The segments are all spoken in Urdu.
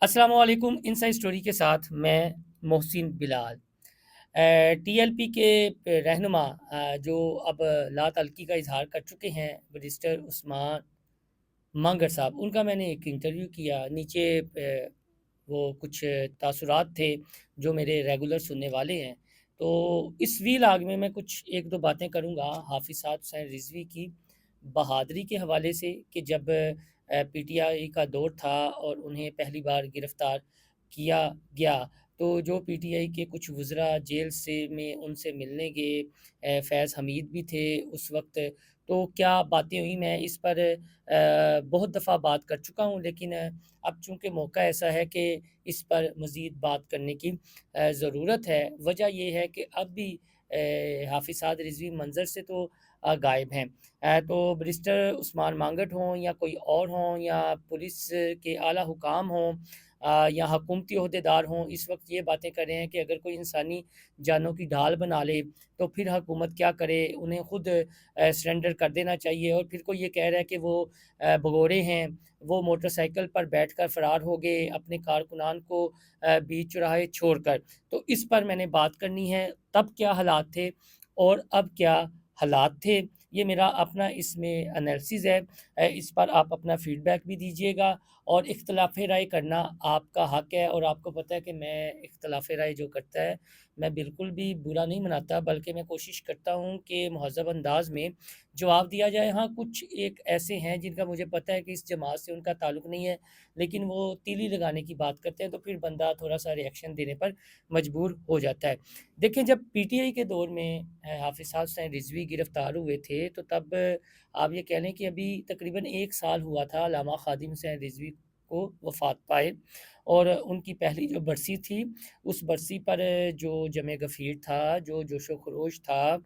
السلام علیکم۔ انسائڈ اسٹوری کے ساتھ میں محسن بلال۔ ٹی ایل پی کے رہنما جو اب لا تعلقی کا اظہار کر چکے ہیں، بریسٹر عثمان مانگڑ صاحب، ان کا میں نے ایک انٹرویو کیا۔ نیچے وہ کچھ تاثرات تھے جو میرے ریگولر سننے والے ہیں، تو اس ویلاگ میں کچھ ایک دو باتیں کروں گا حافظ سعد حسین رضوی کی بہادری کے حوالے سے، کہ جب پی ٹی آئی کا دور تھا اور انہیں پہلی بار گرفتار کیا گیا، تو جو پی ٹی آئی کے کچھ وزراء جیل میں ان سے ملنے گئے، فیض حمید بھی تھے اس وقت، تو کیا باتیں ہوئی، میں اس پر بہت دفعہ بات کر چکا ہوں، لیکن اب چونکہ موقع ایسا ہے کہ اس پر مزید بات کرنے کی ضرورت ہے۔ وجہ یہ ہے کہ اب بھی حافظ سعد رضوی منظر سے تو غائب ہیں۔ تو بریسٹر عثمان مانگٹ ہوں یا کوئی اور ہوں، یا پولیس کے اعلیٰ حکام ہوں، یا حکومتی عہدیدار ہوں، اس وقت یہ باتیں کر رہے ہیں کہ اگر کوئی انسانی جانوں کی ڈھال بنا لے تو پھر حکومت کیا کرے، انہیں خود سرنڈر کر دینا چاہیے۔ اور پھر کوئی یہ کہہ رہا ہے کہ وہ بھگورے ہیں، وہ موٹر سائیکل پر بیٹھ کر فرار ہو گئے اپنے کارکنان کو بیچ چوراہے چھوڑ کر۔ تو اس پر میں نے بات کرنی ہے، تب کیا حالات تھے اور اب کیا حالات تھے، یہ میرا اپنا اس میں انالیسز ہے۔ اس پر آپ اپنا فیڈ بیک بھی دیجیے گا، اور اختلاف رائے کرنا آپ کا حق ہے، اور آپ کو پتہ ہے کہ میں اختلاف رائے جو کرتا ہے میں بالکل بھی برا نہیں مناتا، بلکہ میں کوشش کرتا ہوں کہ مہذب انداز میں جواب دیا جائے۔ ہاں، کچھ ایک ایسے ہیں جن کا مجھے پتہ ہے کہ اس جماعت سے ان کا تعلق نہیں ہے، لیکن وہ تیلی لگانے کی بات کرتے ہیں، تو پھر بندہ تھوڑا سا ری ایکشن دینے پر مجبور ہو جاتا ہے۔ دیکھیں، جب پی ٹی آئی کے دور میں حافظ سعد حسین رضوی گرفتار ہوئے تھے، تو تب آپ یہ کہہ لیں کہ ابھی تقریباً 1 سال ہوا تھا علامہ خادم حسین رضوی کو وفات پائے، اور ان کی پہلی جو برسی تھی، اس برسی پر جو جمع غفیر تھا، جو جوش و خروش تھا،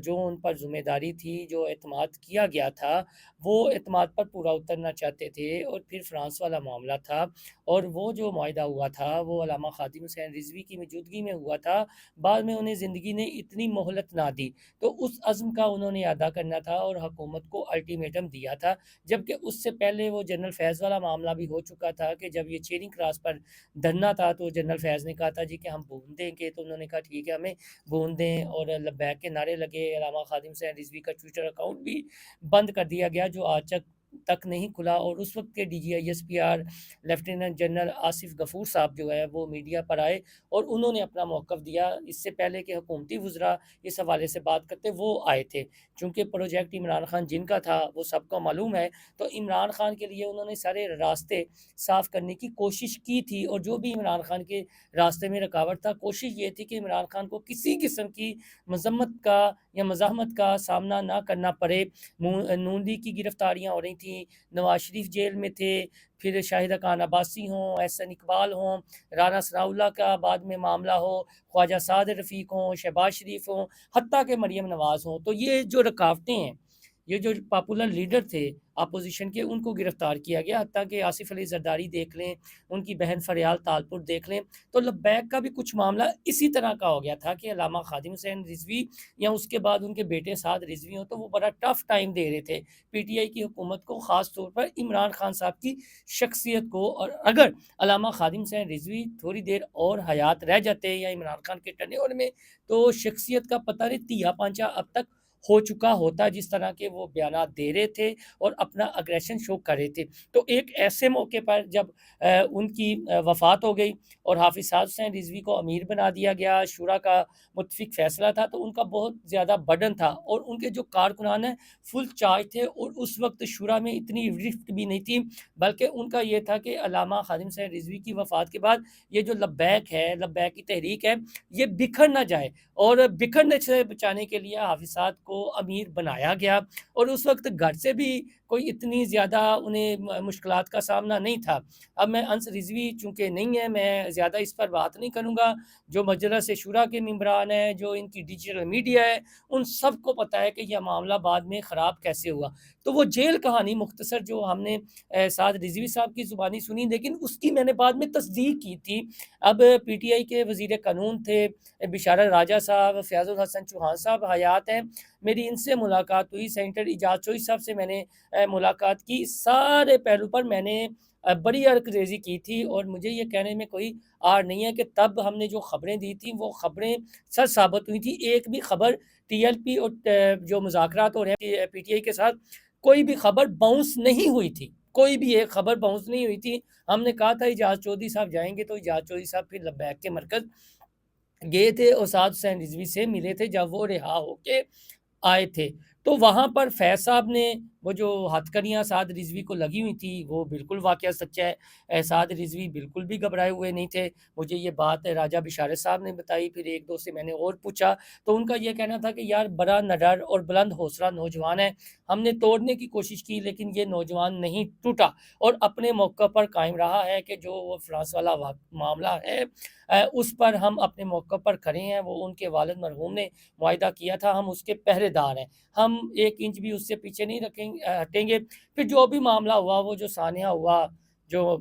جو ان پر ذمہ داری تھی، جو اعتماد کیا گیا تھا، وہ اعتماد پر پورا اترنا چاہتے تھے، اور پھر فرانس والا معاملہ تھا، اور وہ جو معاہدہ ہوا تھا وہ علامہ خادم حسین رضوی کی موجودگی میں ہوا تھا۔ بعد میں انہیں زندگی نے اتنی مہلت نہ دی، تو اس عزم کا انہوں نے ادا کرنا تھا اور حکومت کو الٹیمیٹم دیا تھا، جبکہ اس سے پہلے وہ جنرل فیض والا معاملہ بھی ہو چکا تھا، کہ جب یہ چیرنگ کراس پر دھرنا تھا تو جنرل فیض نے کہا تھا جی کہ ہم بون دیں گے، تو انہوں نے کہا ٹھیک ہے، ہمیں بون دیں، اور لبیک کے نعرے لگے۔ علامہ خادم حسین رضوی کا ٹویٹر اکاؤنٹ بھی بند کر دیا گیا، جو آج تک نہیں کھلا، اور اس وقت کے D G I S P R lieutenant general Asif Ghafoor صاحب جو ہے وہ میڈیا پر آئے اور انہوں نے اپنا موقف دیا، اس سے پہلے کہ حکومتی وزراء اس حوالے سے بات کرتے وہ آئے تھے۔ چونکہ پروجیکٹ عمران خان جن کا تھا وہ سب کو معلوم ہے، تو عمران خان کے لیے انہوں نے سارے راستے صاف کرنے کی کوشش کی تھی، اور جو بھی عمران خان کے راستے میں رکاوٹ تھا، کوشش یہ تھی کہ عمران خان کو کسی قسم کی مذمت کا یا مزاحمت کا سامنا نہ کرنا پڑے۔ نون لیگ کی گرفتاریاں ہو رہی تھیں، نواز شریف جیل میں تھے، پھر شاہدہ خان عباسی ہوں، احسن اقبال ہوں، رانا ثناء اللہ کا بعد میں معاملہ ہو، خواجہ سعد رفیق ہوں، شہباز شریف ہوں، حتیٰ کہ مریم نواز ہوں، تو یہ جو رکاوٹیں ہیں، یہ جو پاپولر لیڈر تھے اپوزیشن کے، ان کو گرفتار کیا گیا، حتیٰ کہ آصف علی زرداری دیکھ لیں، ان کی بہن فریال تالپور دیکھ لیں، تو لبیک کا بھی کچھ معاملہ اسی طرح کا ہو گیا تھا کہ علامہ خادم حسین رضوی یا اس کے بعد ان کے بیٹے سعد رضوی ہوں، تو وہ بڑا ٹف ٹائم دے رہے تھے پی ٹی آئی کی حکومت کو، خاص طور پر عمران خان صاحب کی شخصیت کو۔ اور اگر علامہ خادم حسین رضوی تھوڑی دیر اور حیات رہ جاتے یا عمران خان کے ٹرنیور میں، تو شخصیت کا پتہ نہیں تیا پانچا اب تک ہو چکا ہوتا، جس طرح کے وہ بیانات دے رہے تھے اور اپنا اگریشن شو کر رہے تھے۔ تو ایک ایسے موقع پر جب ان کی وفات ہو گئی اور حافظ سعد حسین رضوی کو امیر بنا دیا گیا، شورا کا متفق فیصلہ تھا، تو ان کا بہت زیادہ برڈن تھا، اور ان کے جو کارکنان ہیں فل چارج تھے، اور اس وقت شورا میں اتنی رفت بھی نہیں تھی، بلکہ ان کا یہ تھا کہ علامہ خادم حسین رضوی کی وفات کے بعد یہ جو لبیک ہے، لبیک کی تحریک ہے، یہ بکھر نہ جائے، اور بکھرنے سے بچانے کے لیے حافظات کو امیر بنایا گیا، اور اس وقت گھر سے بھی کوئی اتنی زیادہ انہیں مشکلات کا سامنا نہیں تھا۔ اب میں انس رضوی چونکہ نہیں ہے، میں زیادہ اس پر بات نہیں کروں گا، جو مجلس شورا کے ممبران ہیں، جو ان کی ڈیجیٹل میڈیا ہے، ان سب کو پتہ ہے کہ یہ معاملہ بعد میں خراب کیسے ہوا۔ تو وہ جیل کہانی مختصر جو ہم نے سعد رضوی صاحب کی زبانی سنی، لیکن اس کی میں نے بعد میں تصدیق کی تھی۔ اب پی ٹی آئی کے وزیر قانون تھے بشارت راجہ صاحب، فیاض الحسن چوہان صاحب حیات ہیں، میری ان سے ملاقات ہوئی، سینیٹر اعجاز چوہی صاحب سے میں نے ملاقات کی، سارے پہلو پر میں نے بڑی انگریزی کی تھی، اور مجھے یہ کہنے میں کوئی آر نہیں ہے کہ تب ہم نے جو خبریں دی تھیں وہ خبریں سچ ثابت ہوئی تھیں۔ ایک بھی خبر ٹی ایل پی اور جو مذاکرات ہو رہے ہیں پی ٹی آئی کے ساتھ، کوئی بھی خبر باؤنس نہیں ہوئی تھی، کوئی بھی ایک خبر باؤنس نہیں ہوئی تھی۔ ہم نے کہا تھا اجاز چودھری صاحب جائیں گے، تو اجاز چودھری صاحب پھر لبیک کے مرکز گئے تھے اور سعد حسین رضوی سے ملے تھے جب وہ رہا ہو کے آئے تھے۔ تو وہاں پر فیض صاحب نے وہ جو ہتھ کنیاں سعد رضوی کو لگی ہوئی تھی وہ بالکل واقعہ سچا ہے۔ سعد رضوی بالکل بھی گھبرائے ہوئے نہیں تھے۔ مجھے یہ بات راجہ بشارت صاحب نے بتائی، پھر ایک دو سے میں نے اور پوچھا تو ان کا یہ کہنا تھا کہ یار بڑا نڈر اور بلند حوصلہ نوجوان ہے، ہم نے توڑنے کی کوشش کی لیکن یہ نوجوان نہیں ٹوٹا اور اپنے موقع پر قائم رہا ہے کہ جو وہ فرانس والا معاملہ ہے اس پر ہم اپنے موقع پر کھڑے ہیں۔ وہ ان کے والد مرحوم نے معاہدہ کیا تھا، ہم اس کے پہرے دار ہیں، ہم ایک انچ بھی اس سے پیچھے نہیں ہٹیں گے۔ پھر جو بھی معاملہ ہوا، وہ جو سانحہ ہوا، جو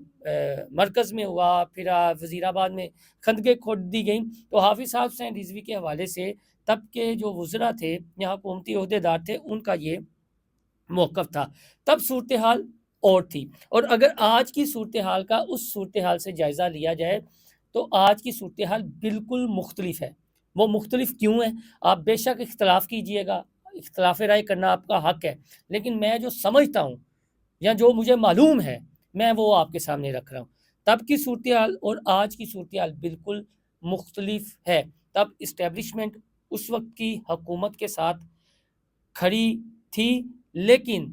مرکز میں ہوا، پھر وزیر آباد میں خندقیں کھود دی گئیں، تو حافظ صاحب حسین رضوی کے حوالے سے تب کے جو وزراء تھے یا حکومتی عہدیدار تھے ان کا یہ موقف تھا۔ تب صورتحال اور تھی، اور اگر آج کی صورتحال کا اس صورتحال سے جائزہ لیا جائے تو آج کی صورتحال بالکل مختلف ہے۔ وہ مختلف کیوں ہے؟ آپ بے شک اختلاف کیجئے گا، اختلاف رائے کرنا آپ کا حق ہے، لیکن میں جو سمجھتا ہوں یا جو مجھے معلوم ہے میں وہ آپ کے سامنے رکھ رہا ہوں۔ تب کی صورتحال اور آج کی صورتحال بالکل مختلف ہے۔ تب اسٹیبلشمنٹ اس وقت کی حکومت کے ساتھ کھڑی تھی، لیکن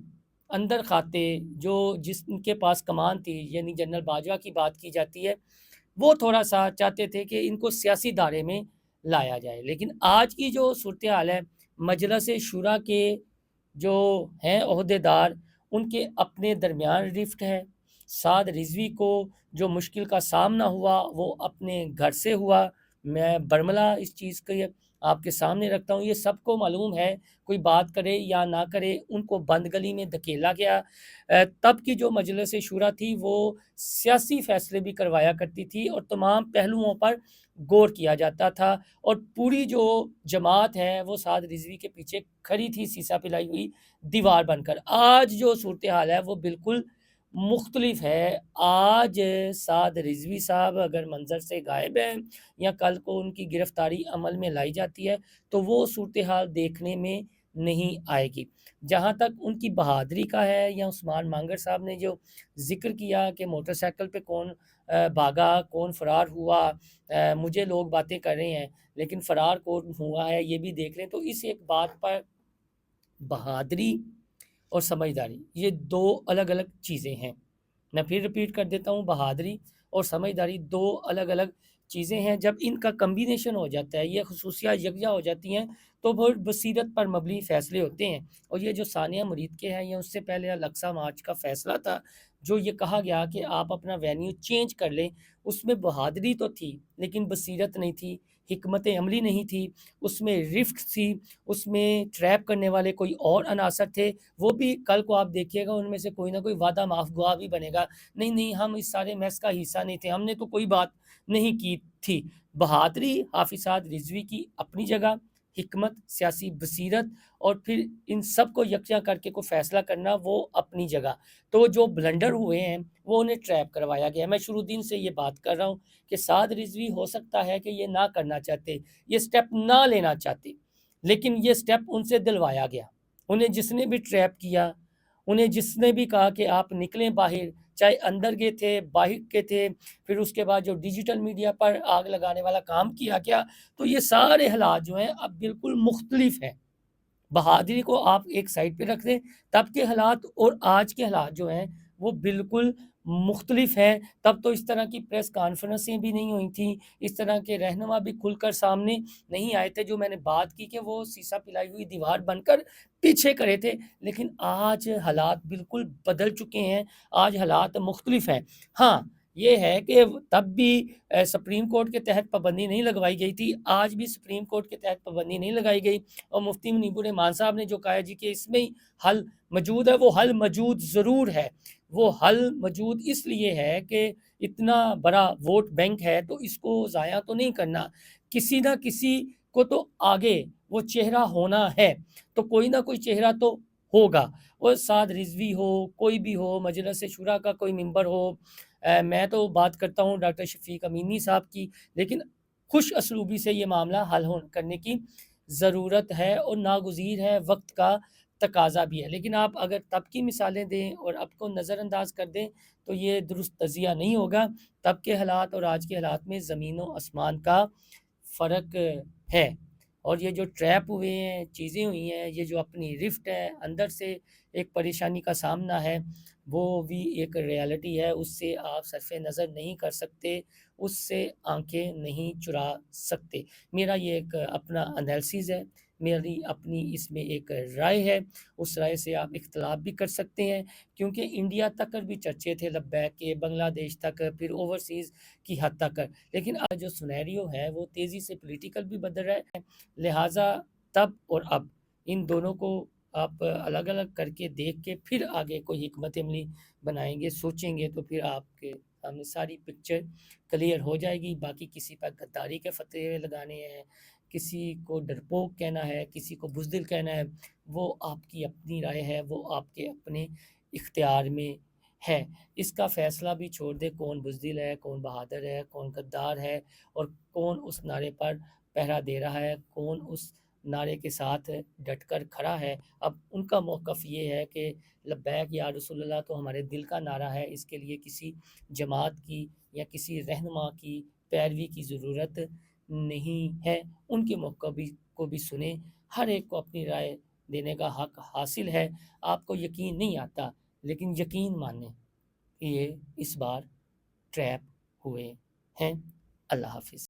اندر کھاتے جو جس کے پاس کمان تھی، یعنی جنرل باجوہ کی بات کی جاتی ہے، وہ تھوڑا سا چاہتے تھے کہ ان کو سیاسی دائرے میں لایا جائے۔ لیکن آج کی جو صورتحال ہے، مجلس شورا کے جو ہیں عہدیدار ان کے اپنے درمیان رفٹ ہے۔ سعد رضوی کو جو مشکل کا سامنا ہوا وہ اپنے گھر سے ہوا، میں برملا اس چیز کو آپ کے سامنے رکھتا ہوں، یہ سب کو معلوم ہے، کوئی بات کرے یا نہ کرے ان کو بند گلی میں دھکیلا گیا۔ تب کی جو مجلس شورا تھی وہ سیاسی فیصلے بھی کروایا کرتی تھی اور تمام پہلوؤں پر غور کیا جاتا تھا، اور پوری جو جماعت ہے وہ سعد رضوی کے پیچھے کھڑی تھی سیسا پلائی ہوئی دیوار بن کر۔ آج جو صورتحال ہے وہ بالکل مختلف ہے۔ آج سعد رضوی صاحب اگر منظر سے غائب ہیں یا کل کو ان کی گرفتاری عمل میں لائی جاتی ہے تو وہ صورتحال دیکھنے میں نہیں آئے گی۔ جہاں تک ان کی بہادری کا ہے، یا عثمان مانگر صاحب نے جو ذکر کیا کہ موٹر سائیکل پہ کون بھاگا، کون فرار ہوا، مجھے لوگ باتیں کر رہے ہیں لیکن فرار کون ہوا ہے یہ بھی دیکھ لیں، تو اس ایک بات پر بہادری اور سمجھداری یہ دو الگ الگ چیزیں ہیں۔ میں پھر ریپیٹ کر دیتا ہوں، بہادری اور سمجھداری دو الگ الگ چیزیں ہیں۔ جب ان کا کمبینیشن ہو جاتا ہے، یہ خصوصیات یکجا ہو جاتی ہیں تو وہ بصیرت پر مبنی فیصلے ہوتے ہیں۔ اور یہ جو ثانیہ مرید کے ہیں، یا اس سے پہلے الاقصی مارچ کا فیصلہ تھا جو یہ کہا گیا کہ آپ اپنا وینیو چینج کر لیں، اس میں بہادری تو تھی لیکن بصیرت نہیں تھی، حکمت عملی نہیں تھی، اس میں رفٹ تھی، اس میں ٹریپ کرنے والے کوئی اور عناصر تھے۔ وہ بھی کل کو آپ دیکھیے گا ان میں سے کوئی نہ کوئی وعدہ معاف گواہ بھی بنے گا، نہیں ہم اس سارے میس کا حصہ نہیں تھے، ہم نے تو کوئی بات نہیں کی تھی۔ بہادری حافظ سعد رضوی کی اپنی جگہ، حکمت، سیاسی بصیرت اور پھر ان سب کو یکجا کر کے کوئی فیصلہ کرنا وہ اپنی جگہ۔ تو جو بلنڈر ہوئے ہیں وہ انہیں ٹریپ کروایا گیا۔ میں شروع دن سے یہ بات کر رہا ہوں کہ سعد رضوی ہو سکتا ہے کہ یہ نہ کرنا چاہتے، یہ سٹیپ نہ لینا چاہتے، لیکن یہ سٹیپ ان سے دلوایا گیا۔ انہیں جس نے بھی ٹریپ کیا، انہیں جس نے بھی کہا کہ آپ نکلیں باہر، چاہے اندر کے تھے باہر کے تھے، پھر اس کے بعد جو ڈیجیٹل میڈیا پر آگ لگانے والا کام کیا گیا، تو یہ سارے حالات جو ہیں اب بالکل مختلف ہیں۔ بہادری کو آپ ایک سائڈ پہ رکھ دیں، تب کے حالات اور آج کے حالات جو ہیں وہ بالکل مختلف ہیں۔ تب تو اس طرح کی پریس کانفرنسیں بھی نہیں ہوئی تھیں، اس طرح کے رہنما بھی کھل کر سامنے نہیں آئے تھے، جو میں نے بات کی کہ وہ سیسا پلائی ہوئی دیوار بن کر پیچھے کھڑے تھے۔ لیکن آج حالات بالکل بدل چکے ہیں، آج حالات مختلف ہیں۔ ہاں یہ ہے کہ تب بھی سپریم کورٹ کے تحت پابندی نہیں لگوائی گئی تھی، آج بھی سپریم کورٹ کے تحت پابندی نہیں لگائی گئی، اور مفتی منیب الرحمان صاحب نے جو کہا جی کہ اس میں حل موجود ہے، وہ حل موجود ضرور ہے۔ وہ حل موجود اس لیے ہے کہ اتنا بڑا ووٹ بینک ہے تو اس کو ضائع تو نہیں کرنا، کسی نہ کسی کو تو آگے وہ چہرہ ہونا ہے، تو کوئی نہ کوئی چہرہ تو ہوگا، وہ سعد رضوی ہو، کوئی بھی ہو، مجلس شورا کا کوئی ممبر ہو، میں تو بات کرتا ہوں ڈاکٹر شفیق امینی صاحب کی، لیکن خوش اسلوبی سے یہ معاملہ حل کرنے کی ضرورت ہے اور ناگزیر ہے، وقت کا تقاضا بھی ہے۔ لیکن آپ اگر تب کی مثالیں دیں اور اب کو نظر انداز کر دیں تو یہ درست تجزیہ نہیں ہوگا۔ تب کے حالات اور آج کے حالات میں زمین و آسمان کا فرق ہے، اور یہ جو ٹریپ ہوئے ہیں، چیزیں ہوئی ہیں، یہ جو اپنی رفٹ ہے، اندر سے ایک پریشانی کا سامنا ہے، وہ بھی ایک ریالٹی ہے، اس سے آپ صرف نظر نہیں کر سکتے، اس سے آنکھیں نہیں چرا سکتے۔ میرا یہ ایک اپنا انالیسز ہے، میری اپنی اس میں ایک رائے ہے، اس رائے سے آپ اختلاف بھی کر سکتے ہیں، کیونکہ انڈیا تک بھی چرچے تھے لبیک کے، بنگلہ دیش تک، پھر اوورسیز کی حد تک، لیکن آج جو سنیریو ہے وہ تیزی سے پولیٹیکل بھی بدل رہا ہے، لہٰذا تب اور اب ان دونوں کو آپ الگ الگ کر کے دیکھ کے پھر آگے کوئی حکمت عملی بنائیں گے، سوچیں گے، تو پھر آپ کے سامنے ساری پکچر کلیئر ہو جائے گی۔ باقی کسی پر غداری کے فتوے لگانے ہیں، کسی کو ڈرپوک کہنا ہے، کسی کو بزدل کہنا ہے، وہ آپ کی اپنی رائے ہے، وہ آپ کے اپنے اختیار میں ہے۔ اس کا فیصلہ بھی چھوڑ دے کون بزدل ہے، کون بہادر ہے، کون غدار ہے، اور کون اس نعرے پر پہرا دے رہا ہے، کون اس نعرے کے ساتھ ڈٹ کر کھڑا ہے۔ اب ان کا موقف یہ ہے کہ لبیک یا رسول اللہ تو ہمارے دل کا نعرہ ہے، اس کے لیے کسی جماعت کی یا کسی رہنما کی پیروی کی ضرورت نہیں ہے۔ ان کے موقف کو بھی سنیں، ہر ایک کو اپنی رائے دینے کا حق حاصل ہے۔ آپ کو یقین نہیں آتا، لیکن یقین مانیں کہ یہ اس بار ٹریپ ہوئے ہیں۔ اللہ حافظ۔